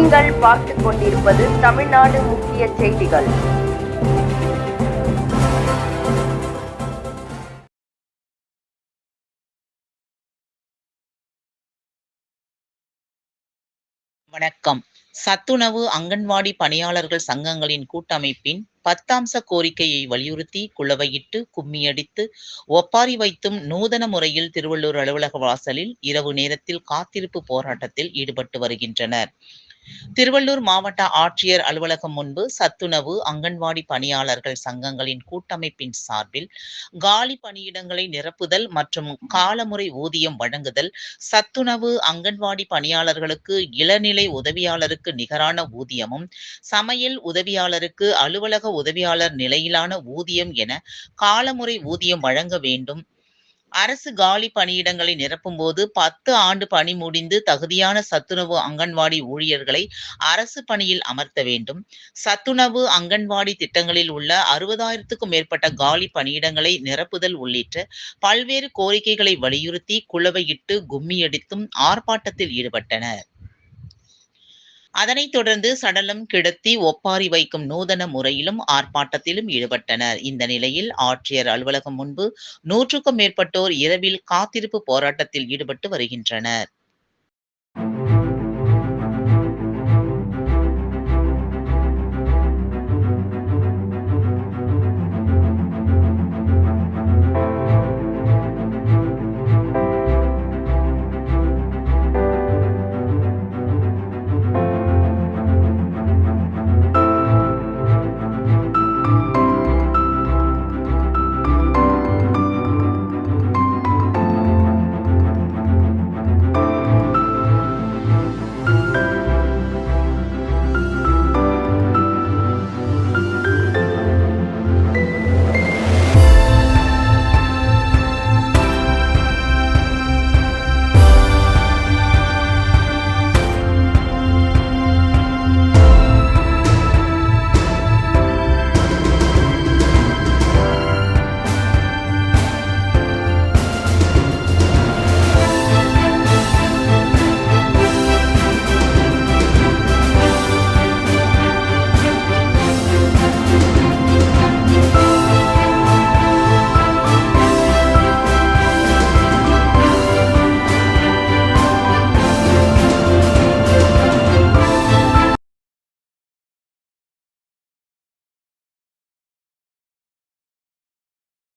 நீங்கள் பார்த்துக் கொண்டிருப்பது தமிழ்நாடு முக்கிய செய்திகள். வணக்கம். சத்துணவு அங்கன்வாடி பணியாளர்கள் சங்கங்களின் கூட்டமைப்பின் 10 அம்ச கோரிக்கையை வலியுறுத்தி குளவையிட்டு, கும்மியடித்து, ஒப்பாரி வைத்தும் நூதன முறையில் திருவள்ளூர் அலுவலக வாசலில் இரவு நேரத்தில் காத்திருப்பு போராட்டத்தில் ஈடுபட்டு வருகின்றனர். திருவள்ளூர் மாவட்ட ஆட்சியர் அலுவலகம் முன்பு சத்துணவு அங்கன்வாடி பணியாளர்கள் சங்கங்களின் கூட்டமைப்பின் சார்பில் காலி பணியிடங்களை நிரப்புதல் மற்றும் காலமுறை ஊதியம் வழங்குதல், சத்துணவு அங்கன்வாடி பணியாளர்களுக்கு இளநிலை உதவியாளருக்கு நிகரான ஊதியமும், சமையல் உதவியாளருக்கு அலுவலக உதவியாளர் நிலையிலான ஊதியம் என காலமுறை ஊதியம் வழங்க வேண்டும். அரசு காலி பணியிடங்களை நிரப்பும்போது 10 ஆண்டு பணி முடிந்து தகுதியான சத்துணவு அங்கன்வாடி ஊழியர்களை அரசு பணியில் அமர்த்த வேண்டும். சத்துணவு அங்கன்வாடி திட்டங்களில் உள்ள 60,000க்கும் மேற்பட்ட காலி பணியிடங்களை நிரப்புதல் உள்ளிட்ட பல்வேறு கோரிக்கைகளை வலியுறுத்தி குளவையிட்டு, கும்மியடித்தும் ஆர்ப்பாட்டத்தில் ஈடுபட்டனர். அதனைத் தொடர்ந்து சடலம் கிடத்தி ஒப்பாரி வைக்கும் நூதன முறையிலும் ஆர்ப்பாட்டத்திலும் ஈடுபட்டனர். இந்த நிலையில் ஆட்சியர் அலுவலகம் முன்பு 100க்கும் மேற்பட்டோர் இரவில் காத்திருப்பு போராட்டத்தில் ஈடுபட்டு வருகின்றனர்.